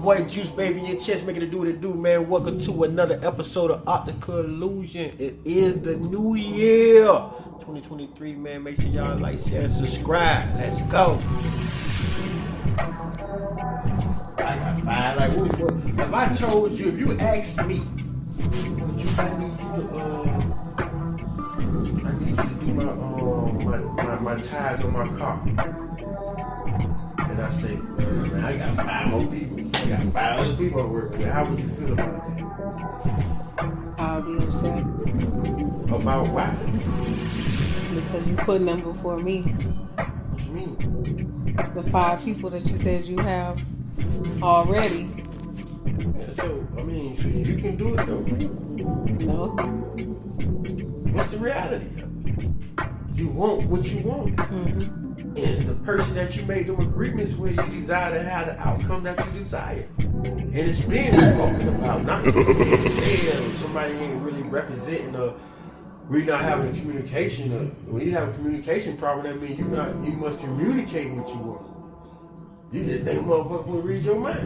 boy Juice Baby in your chest, making it do what it do, man. Welcome to another episode of Optical Illusions. It is the new year, 2023, man. Make sure y'all like, share, and subscribe. Let's go. I got five. Like, what? If I told you, if you asked me, would you I need you to do my tires on my car. And I say, man, I got 5 more people. I got 5 other people I work with. How would you feel about that? I'll be upset. About why? Because you putting them before me. What you mean? The 5 people that you said you have already. Yeah, so, I mean, so you can do it though. No. What's the reality of it? You want what you want. Mm-hmm. And the person that you made them agreements with, you desire to have the outcome that you desire. And it's being spoken about, not just being said, or somebody ain't really representing, or we're not having a communication. When you have a communication problem, that means you must communicate what you want. You just think motherfucker will read your mind.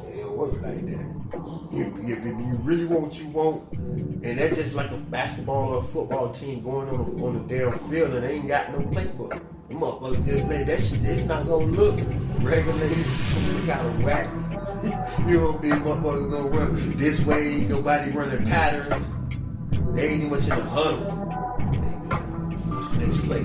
It don't work like that. You really want what you want, and that's just like a basketball or a football team going on the damn field and they ain't got no playbook. You motherfuckers just play that shit. It's not gonna look regulated. It's gonna look out of whack. You don't think motherfuckers gonna run this way. Nobody running patterns. They ain't even much in the huddle. What's the next play?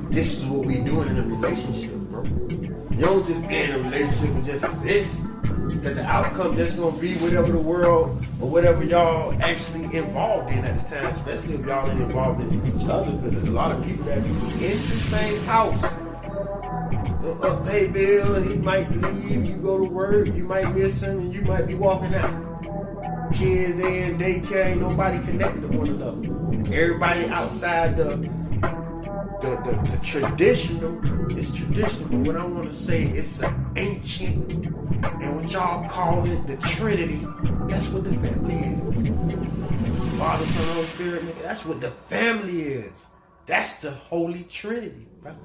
This is what we doing in a relationship, bro. You don't just be in a relationship and just exist. Because the outcome just gonna be whatever the world or whatever y'all actually involved in at the time, especially if y'all ain't involved in each other, because there's a lot of people that be in the same house. Pay bills, he might leave, you go to work, you might miss him, and you might be walking out. Kids in daycare, ain't nobody connected to one another. Everybody outside the traditional is traditional, but what I want to say it's an ancient, and what y'all call it the Trinity, that's what the family is. Father, Son, Holy Spirit, that's what the family is. That's the Holy Trinity, bro.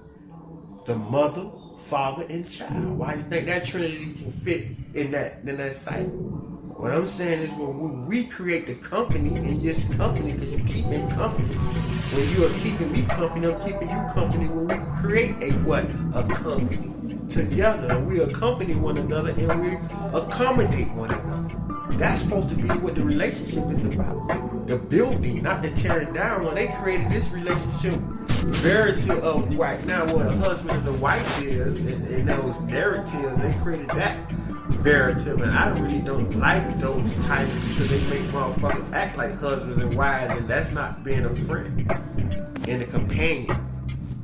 The mother, father, and child. Why do you think that Trinity can fit in that cycle? What I'm saying is when we create the company in this company, because you keep me company. When you are keeping me company, I'm keeping you company. When we create a company together, and we accompany one another and we accommodate one another. That's supposed to be what the relationship is about. The building, not the tearing down. When they created this relationship verity of right now what a husband and a wife is, and those narratives, they created that narrative, and I really don't like those titles because they make motherfuckers act like husbands and wives, and that's not being a friend and a companion.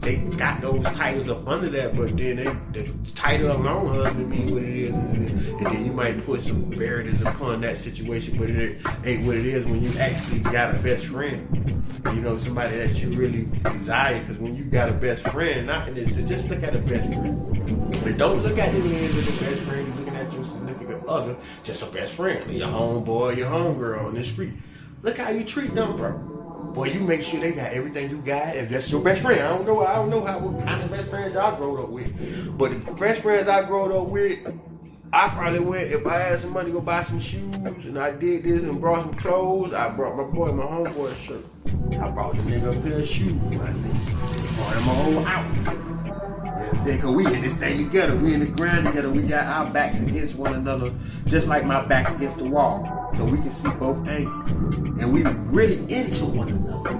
They got those titles up under that, but then the title alone, husband, mean what it is, and then you might put some verities upon that situation, but it ain't what it is when you actually got a best friend. You know, somebody that you really desire, because when you got a best friend, just look at a best friend. But don't look at the lens of the best friend, you're looking at your significant other, just a best friend, your homeboy, your homegirl on the street. Look how you treat them, bro. Boy, you make sure they got everything you got. If that's your best friend, I don't know what kind of best friends y'all growed up with. But the best friends I growed up with, I probably went, if I had some money to go buy some shoes, and I did this and brought some clothes, I brought my homeboy a shirt. I brought the nigga a pair of shoes, my nigga. Brought him a whole outfit. You understand? Because we in this thing together. We in the ground together. We got our backs against one another, just like my back against the wall. So we can see both angles. And we really into one another.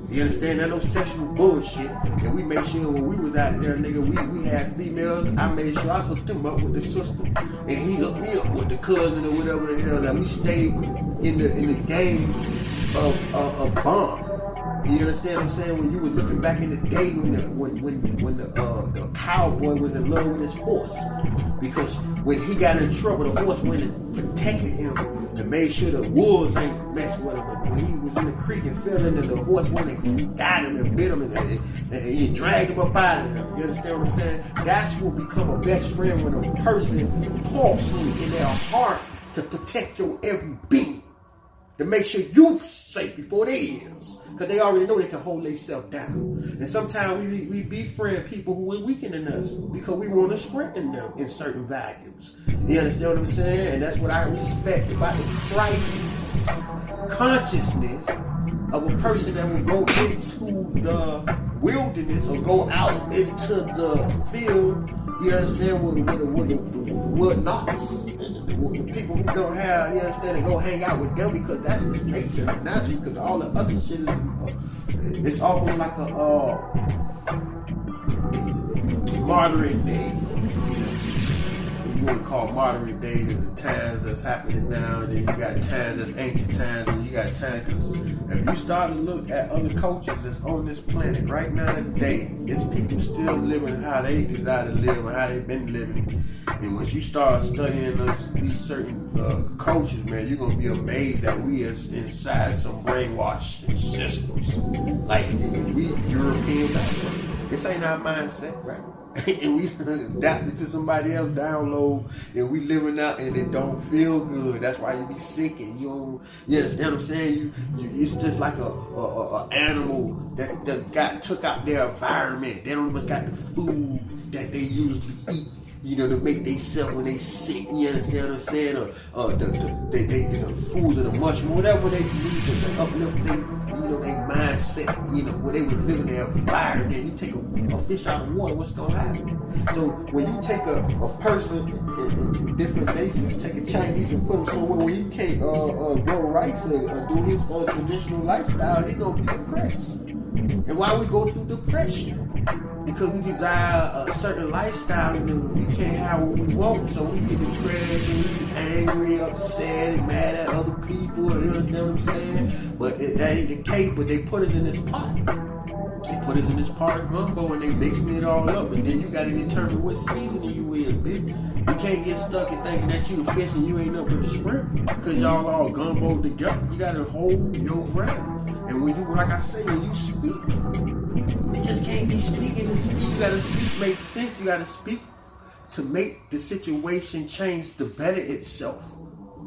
You understand? That no sexual bullshit. And we made sure when we was out there, nigga, we had females. I made sure I hooked them up with the sister. And he hooked me up with the cousin or whatever the hell. That we stayed in the game of bond. You understand what I'm saying? When you were looking back in the day when the cowboy was in love with his horse. Because when he got in trouble, the horse went and protected him and made sure the wolves ain't messing with him. When he was in the creek and fell in, the horse went and got him and bit him and he dragged him up out of there. You understand what I'm saying? That's what become a best friend when a person pulsing in their heart to protect your every being. to make sure you safe before they is. Because they already know they can hold themselves down. And sometimes we befriend people who are weaker than us because we want to strengthen them in certain values. You understand what I'm saying? And that's what I respect about the Christ consciousness of a person that will go into the wilderness or go out into the field. You understand what the knocks, the people who don't have, you understand, they go hang out with them because that's the nature, naturally, because all the other shit is, it's almost like a modern day. You want to call modern day the times that's happening now, and then you got times that's ancient times, and you got times, because if you start to look at other cultures that's on this planet right now today, it's people still living how they desire to live and how they've been living. And once you start studying these certain cultures, man, you're going to be amazed that we is inside some brainwashing systems. Like we European background. This ain't our mindset, right? And we adapt it to somebody else download, and we living out, and it don't feel good. That's why you be sick, and you understand what I'm saying? It's just like a animal that took out their environment. They don't even got the food that they usually eat, to make themselves when they sick. You understand what I'm saying? Or the foods or the mushroom, whatever they need to uplift their mindset, where they would live in their environment. You take a fish out of water, what's gonna happen? So when you take a person in different places, you take a Chinese and put him somewhere where he can't grow rice or do his traditional lifestyle, he gonna be depressed. And why we go through depression? Because we desire a certain lifestyle and we can't have what we want, so we get depressed and we get angry, upset, and mad at other people. You understand what I'm saying? But that ain't the case. But they put us in this pot. They put us in this pot of gumbo and they mixing it all up, and then you got to determine what seasoning you is, bitch. You can't get stuck in thinking that you the fish and you ain't up with the shrimp because y'all all gumbo together. You got to hold your ground. And when you, like I say, when you speak, you just can't be speaking and speak. You gotta speak, make sense. You gotta speak to make the situation change to better itself.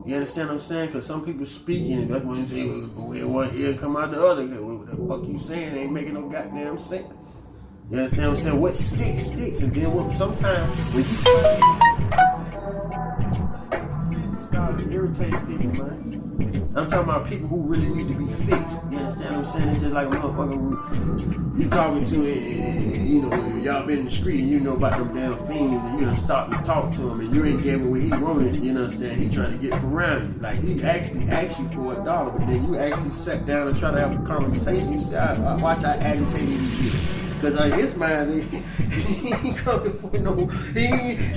You understand what I'm saying? Because some people speaking and that's when you say, go in one ear and come out the other. What the fuck you saying? They ain't making no goddamn sense. You understand what I'm saying? What sticks, sticks. And then what sometimes when you start irritating people, man. I'm talking about people who really need to be fixed. You understand what I'm saying? It's just like a motherfucker you talking to and y'all been in the street and you know about them damn fiends and you done start to talk to him and you ain't giving what he wanted, you understand? He trying to get around you. Like he actually asked you for $1, but then you actually sat down and try to have a conversation. You said, watch how agitated he is. Because on his mind, he ain't coming for no,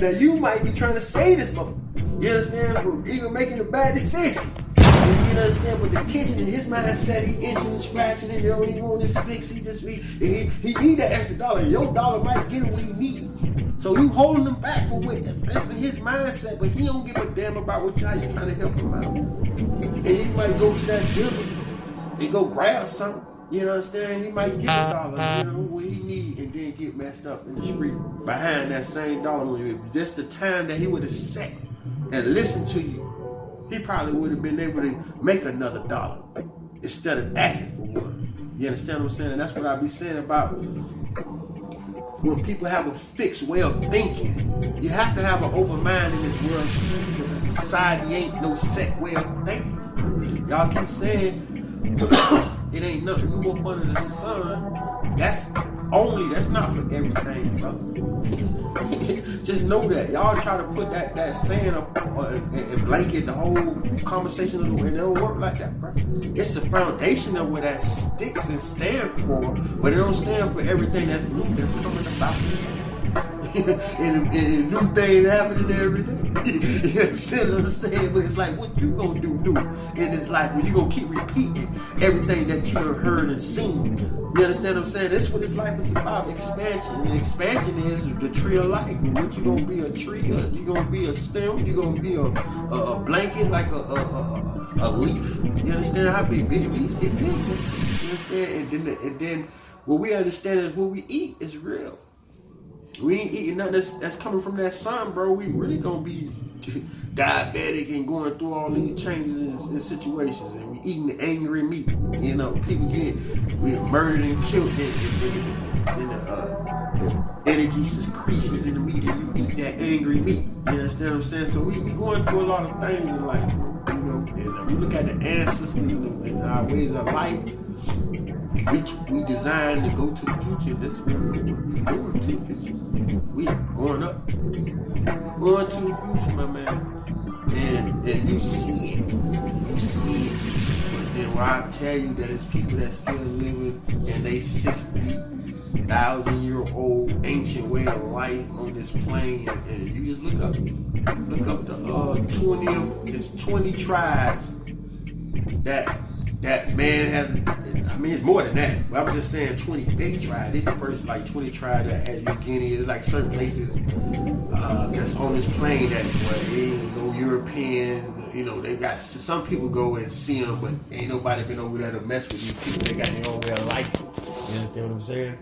now you might be trying to say this motherfucker. You understand? From even making a bad decision. You understand, but the tension in his mindset, he itching and scratching it, he don't even want his fix, he need that extra dollar. Your dollar might get him what he needs. So you holding him back for what that's in his mindset, but he don't give a damn about how you trying to help him out. And he might go to that dealer and go grab something. You understand? He might get $1, what he need, and then get messed up in the street behind that same dollar. If just the time that he would have sat and listened to you, he probably would have been able to make another $1 instead of asking for one. You understand what I'm saying? And that's what I be saying about when people have a fixed way of thinking. You have to have an open mind in this world because society ain't no set way of thinking. Y'all keep saying it ain't nothing new up under the sun. That's not for everything, bro. Just know that. Y'all try to put that saying up and blanket the whole conversation, and it don't work like that, bro. It's the foundation of where that sticks and stands for, but it don't stand for everything that's new that's coming about. and new things happening every day. You understand what I'm saying? But it's like, what you gonna do new in this life when you gonna keep repeating everything that you done heard and seen? You understand what I'm saying? That's what this life is about, expansion. And expansion is the tree of life. What you gonna be, a tree, or you gonna be a stem, you gonna be a blanket, like a leaf. You understand how big leaves get big? You understand? And then what we understand is what we eat is real. We ain't eating nothing that's coming from that sun, bro. We really gonna be diabetic and going through all these changes and situations, and we eating the angry meat. You know, people we murdered and killed, and the energy decreases in the meat, and you eat that angry meat. You understand what I'm saying? So we going through a lot of things in life, you know. And we look at the ancestors and our ways of life. We designed to go to the future. That's what we're going to the future. We are going up. We're going to the future, my man. And you see it. You see it. But then where I tell you that it's people that still living in they 60,000-year-old ancient way of life on this plane, and you just look up the 20 tribes that man has. I mean, it's more than that. But I'm just saying 20 big tribes. These are the first 20 tribes that had New Guinea. There's like certain places that's on this plane that ain't no Europeans. You know, they got some people go and see them, but ain't nobody been over there to mess with these people. They got their own way of life. You understand what I'm saying?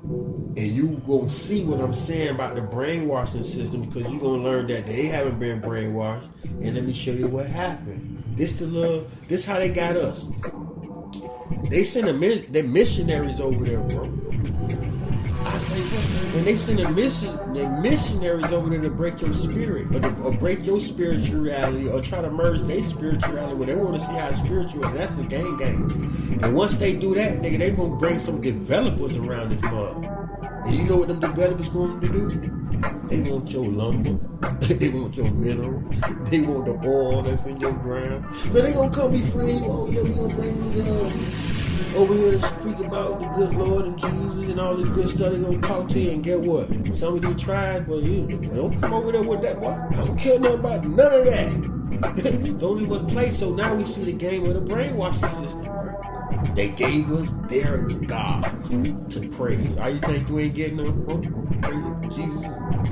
And you gonna see what I'm saying about the brainwashing system, because you gonna learn that they haven't been brainwashed. And let me show you what happened. This how they got us. They send their missionaries over there, bro. I say, what? And they send their missionaries over there to break your spirit, or break your spirituality, or try to merge their spirituality. Well, they want to see how spiritual. And that's a game. And once they do that, nigga, they gonna bring some developers around this mug. And you know what them developers going to do? They want your lumber. They want your minerals. They want the oil that's in your ground. So they gonna come befriend you. Oh yeah, we gonna bring these over here to speak about the good Lord and Jesus and all this good stuff. They gonna talk to you, and get what? Some of these tribes, but you don't come over there with that. What? I don't care nothing about none of that. Don't even play. So now we see the game of the brainwashing system, bro. They gave us their gods to praise. How you think you ain't getting them from? Jesus,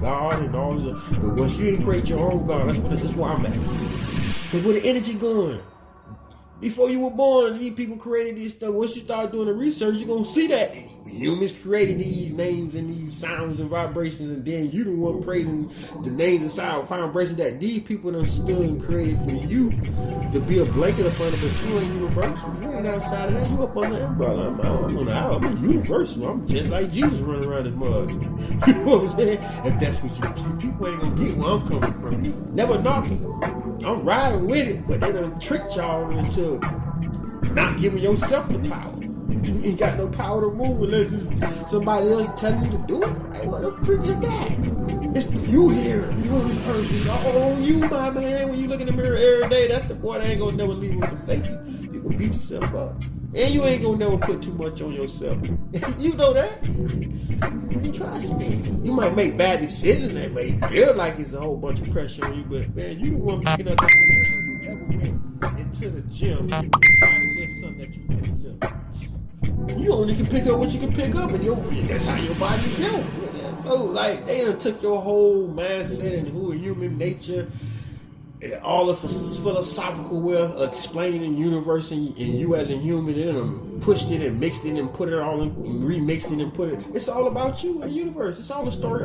God, and all of the. But once you ain't create your own God, that's where I'm at. Because where the energy going? Before you were born, these people created this stuff. Once you start doing the research, you're going to see that humans created these names and these sounds and vibrations, and then you the one praising the names and sound vibrations that these people done stood and created for you to be a blanket up under, but you ain't universal. You ain't outside of that. You up on the umbrella. I'm on the aisle. I'm universal. I'm just like Jesus running around this mud. You know what I'm saying? If that's what you see, people ain't going to get where I'm coming from. Never knocking. I'm riding with it, but they done tricked y'all into not giving yourself the power. You ain't got no power to move unless somebody else telling you to do it. Hey, what the freak is that? It's you here. You on this earth. It's all on you, my man. When you look in the mirror every day, that's the boy that ain't gonna never leave you and forsake you. You can beat yourself up. And you ain't gonna never put too much on yourself. You know that? Trust me. You might make bad decisions that may feel like it's a whole bunch of pressure on you, but man, you the one picking up that you ever went into the gym and trying to lift something that you can't lift. You only can pick up what you can pick up, and that's how your body built. So like they done took your whole mindset and who human nature, all the philosophical way of explaining the universe and you as a human, and them pushed it and mixed it and put it all in, and remixed it and put it. It's all about you and the universe. It's all a story.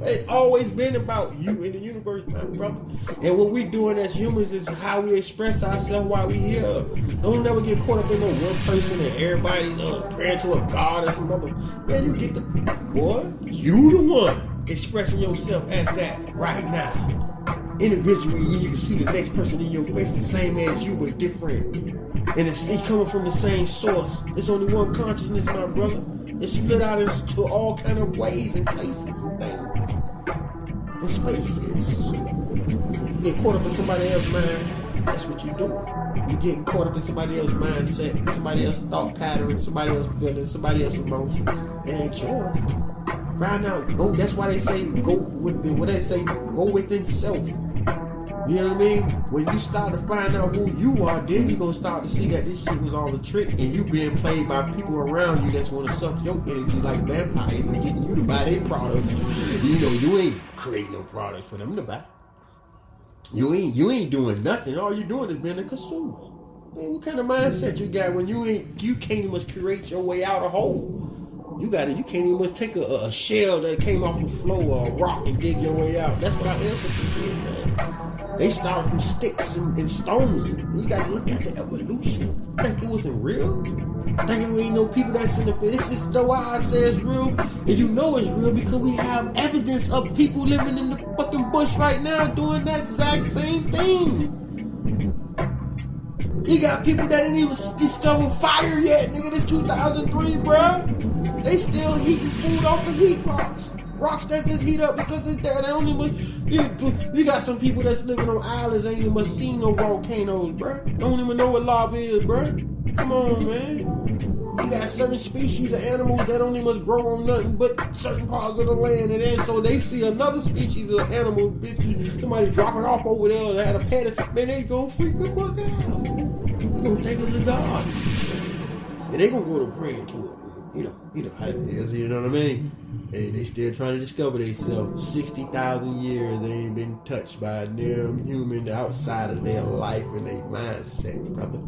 It's always been about you and the universe, my brother. And what we doing as humans is how we express ourselves while we here. Don't never get caught up in no one person and everybody's praying to a god or some other. Man, you get the boy. You the one expressing yourself as that right now. Individually, you can see the next person in your face the same as you, but different. And it's coming from the same source. It's only one consciousness, my brother. It's split out into all kind of ways and places and things and spaces. You get caught up in somebody else's mind, that's what you're doing. You're getting caught up in somebody else's mindset, somebody else's thought pattern, somebody else's feelings, somebody else's emotions. It ain't yours. Find out. Go. That's why they say go within. What they say, go within self. You know what I mean? When you start to find out who you are, then you're gonna start to see that this shit was all a trick, and you being played by people around you that's want to suck your energy like vampires and getting you to buy their products. You know, you ain't creating no products for them to buy. You ain't doing nothing. All you're doing is being a consumer. Man, what kind of mindset you got when you can't even create your way out of hole? You can't even take a shell that came off the floor or a rock and dig your way out. That's what our ancestors did, man. They started from sticks and stones. You gotta look at the evolution. You think it wasn't real? I think it ain't no people that's in the field. It's just the why I say it's real. And you know it's real because we have evidence of people living in the fucking bush right now doing that exact same thing. You got people that didn't even discover fire yet, nigga. This 2003, bruh. They still heating food off the heat rocks. Rocks that just heat up because it's there. They don't even. You got some people that's living on islands ain't even seen no volcanoes, bruh. Don't even know what lava is, bruh. Come on, man. You got certain species of animals that don't even grow on nothing but certain parts of the land, and then so they see another species of animal, bitch, somebody dropping off over there that had a pet, man, they go freak the fuck out. They gonna think it's a god, and they gonna go to praying to it. You know how it is. You know what I mean? Hey, they still trying to discover themselves. 60,000 years they ain't been touched by a damn human outside of their life and their mindset, brother.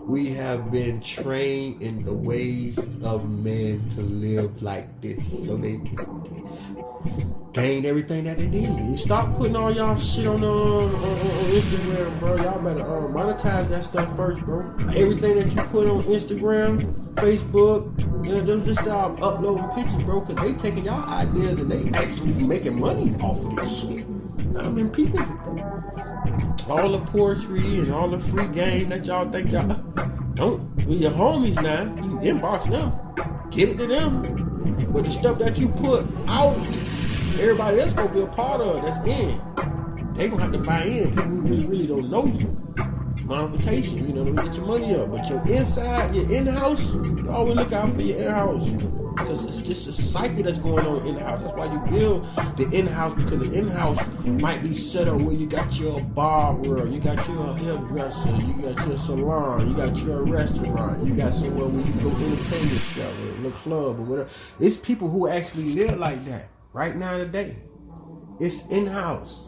We have been trained in the ways of men to live like this so they can gain everything that they need. You stop putting all y'all shit on Instagram, bro. Y'all better monetize that stuff first, bro. Everything that you put on Instagram, Facebook, just stop uploading pictures, bro, because they taking y'all ideas and they actually making money off of this shit. I mean, people, all the poetry and all the free game that y'all think y'all don't. With your homies now, you inbox them, give it to them. But the stuff that you put out, everybody else gonna be a part of. That's in. They gonna have to buy in. People who really don't know you. Monetization, you know, to get your money up. But your inside, your in-house, you always look out for your in-house. Because it's just a cycle that's going on in the house. That's why you build the in-house, because the in-house might be set up where you got your barber, you got your hairdresser, you got your salon, you got your restaurant, you got somewhere where you go entertain yourself, in the club or whatever. It's people who actually live like that right now today. It's in-house.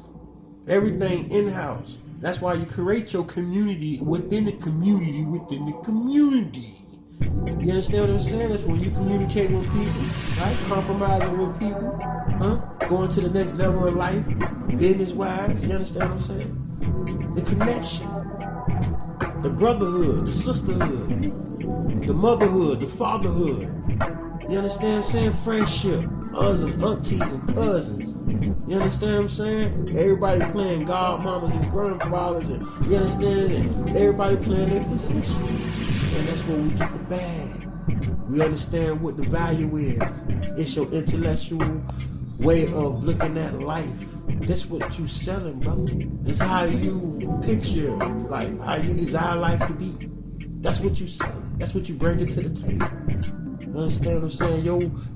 Everything in-house. That's why you create your community within the community within the community. You understand what I'm saying? That's when you communicate with people, right? Compromising with people, going to the next level of life, business-wise. You understand what I'm saying? The connection, the brotherhood, the sisterhood, the motherhood, the fatherhood. You understand what I'm saying? Friendship, cousins, aunties, and cousins. You understand what I'm saying? Everybody playing godmamas and grandfathers, and you understand? And everybody playing their position. And that's where we get the bag. We understand what the value is. It's your intellectual way of looking at life. That's what you selling, brother. It's how you picture life, how you desire life to be. That's what you selling. That's what you bring it to the table. You understand what I'm saying?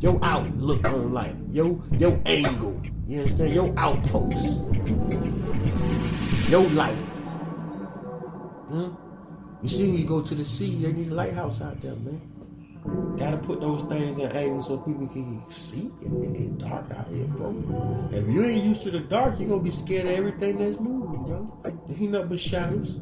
Your outlook on life, your angle. You understand? Your outpost, your light. You see, when you go to the sea, they need a lighthouse out there, man. Gotta put those things in angles so people can see and it get dark out here, bro. If you ain't used to the dark, you're gonna be scared of everything that's moving, bro. There ain't nothing but shadows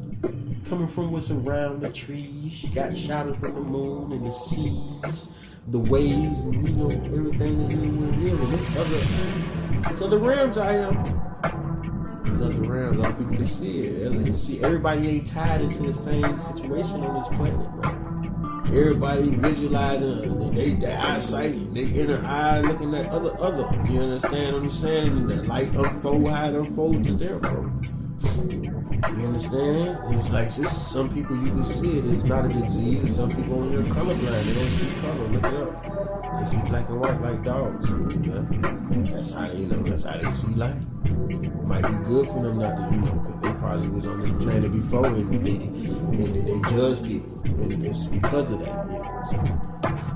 coming from what's around the trees. You got shadows from the moon and the seas, the waves, and you know, everything that's real. And this other realms out here. There's other realms, all people can see it. And see, everybody ain't tied into the same situation on this planet, bro. Everybody visualizing their eyesight, their inner eye looking at other. You understand what I'm saying? And that light unfold how it unfolds to them, bro. You understand? It's like some people you can see it. It's not a disease. Some people on here colorblind. They don't see color. Look it up. They see black and white like dogs. Yeah? That's how they see life. It might be good for them not to, because they probably was on this planet before and they judge people. And it's because of that, So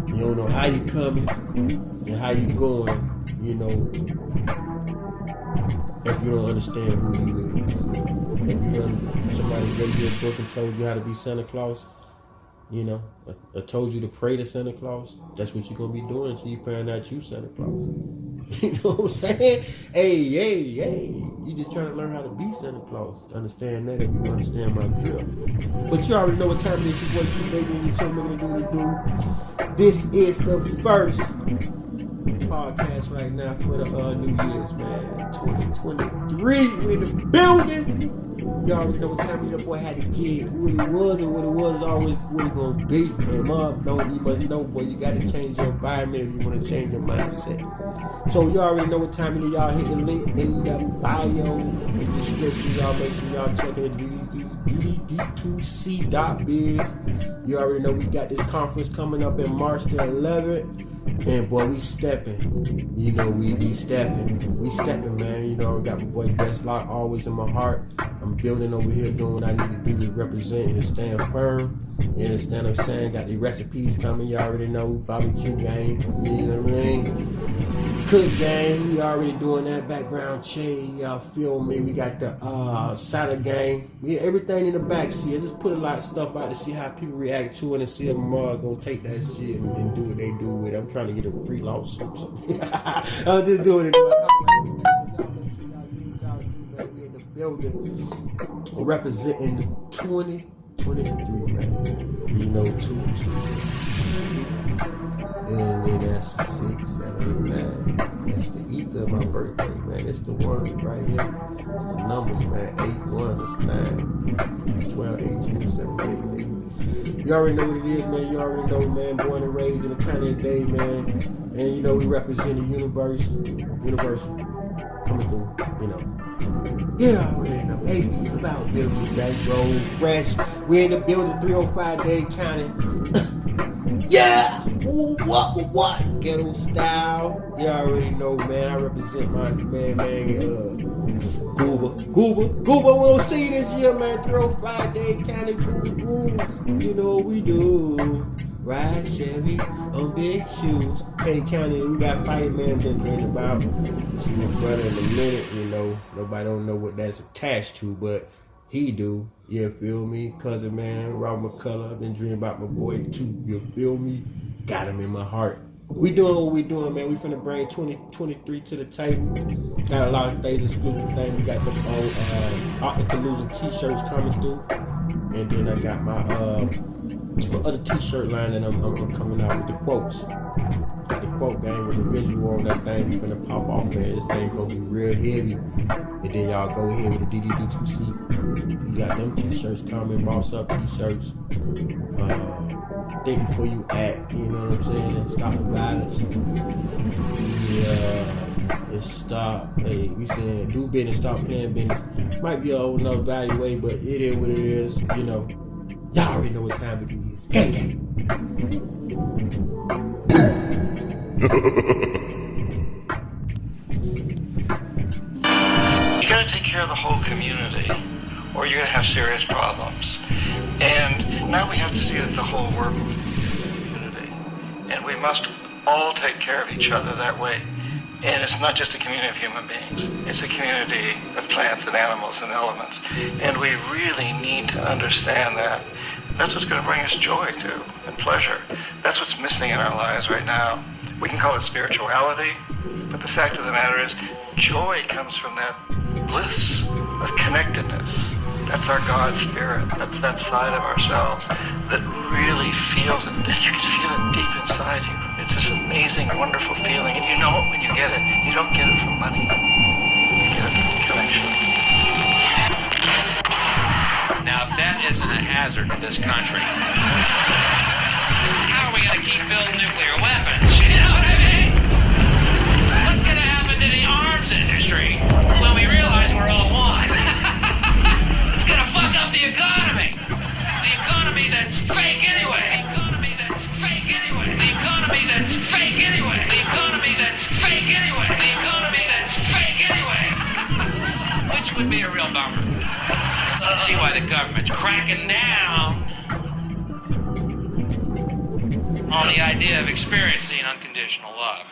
you don't know how you coming and how you going, if you don't understand who you is. If somebody gave you a book and told you how to be Santa Claus, or told you to pray to Santa Claus, that's what you're going to be doing until you find out you Santa Claus. You know what I'm saying? Hey. You just trying to learn how to be Santa Claus. Understand that if you understand my drill. But you already know what time it is. Your boy Q Baby and your team making it do. This is the first podcast right now for the New Year's, man. 2023. We in the building. You already know what time your boy had to get. What it was and what it was always what it gonna be. And mom, you must know, boy, you gotta change your environment if you wanna change your mindset. So you already know what time it is. Y'all hit the link in the bio, in the description. Y'all make sure y'all check it at dd2c.biz. You already know we got this conference coming up in March the 11th. And boy, we stepping. You know, we be stepping. We stepping, man. You know, I got my boy Deslock always in my heart. I'm building over here, doing what I need to do to represent and stand firm. You understand what I'm saying? Got the recipes coming. You already know. Barbecue game. You know what I mean? Cook game. We already doing that. Background check. Y'all feel me? We got the salad game. We everything in the back seat. I just put a lot of stuff out to see how people react to it and see if I'm gonna take that shit and do what they do with it. I'm trying to get a free lawsuit or something. I'm just doing it. We in the building representing 2023, man. You know, 2. And then that's 6, 7, 9. That's the ether of my birthday, man. It's the one right here. It's the numbers, man. 8, 1, it's 9, 12, 18, 17, 8. You already know what it is, man. You already know, man. Born and raised in the county of Day, man. And you know, we represent the universe coming through, you know. Yeah, I already know. AB about building that road fresh. We in the building 305 Day County. Yeah! What? Ghetto style. You already know, man. I represent my man, Gooba. We don't see this year, man. 305 Day County Goobas. You know what we do. Ride Chevy on big shoes. Hey, County, we got fireman been dreaming about. See my brother in a minute, you know. Nobody don't know what that's attached to, but he do. You feel me? Cousin, man, Robert McCullough. Been dreaming about my boy, too. You feel me? Got him in my heart. We doing what we doing, man. We finna bring 2023 to the table. Got a lot of things, exclusive things. We got the Optical Illusions t-shirts coming through. And then I got my other t-shirt line that I'm coming out with the quotes. Got the quote game with the visual on that thing. We finna pop off, man. This thing gonna be real heavy. And then y'all go ahead with the DDD2C. You got them t-shirts coming, boss up t-shirts. Think before you act, you know what I'm saying? Stop the violence. Yeah, and stop. Hey, we saying do business, stop playing business. Might be a whole nother value way, but it is what it is, you know. Y'all already know what time it is. Gang, gang. You gotta take care of the whole community, or you're gonna have serious problems. And now we have to see that the whole world is a community. And we must all take care of each other that way. And it's not just a community of human beings. It's a community of plants and animals and elements. And we really need to understand that. That's what's going to bring us joy, too, and pleasure. That's what's missing in our lives right now. We can call it spirituality, but the fact of the matter is, joy comes from that bliss of connectedness. That's our God spirit. That's that side of ourselves that really feels it. You can feel it deep inside you. It's this amazing, wonderful feeling, and you know it when you get it. You don't get it from money. You get it from connection. Now, if that isn't a hazard to this country, how are we going to keep building nuclear weapons? You know what I mean? What's going to happen to the arms industry when we realize we're all one? It's going to fuck up the economy. The economy that's fake anyway. The economy that's fake anyway. The economy that's fake anyway. The economy that's fake anyway. The economy that's fake anyway. Which would be a real bummer. You can see why the government's cracking down on the idea of experiencing unconditional love.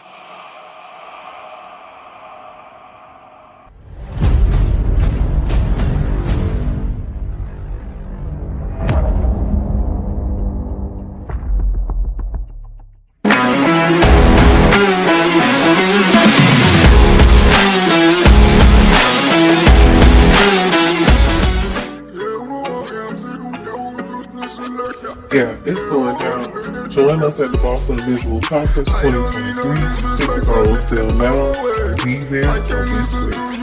It's going down. Join us at the Boston Visual Conference 2023. Tickets are on sale now. Be there or be square.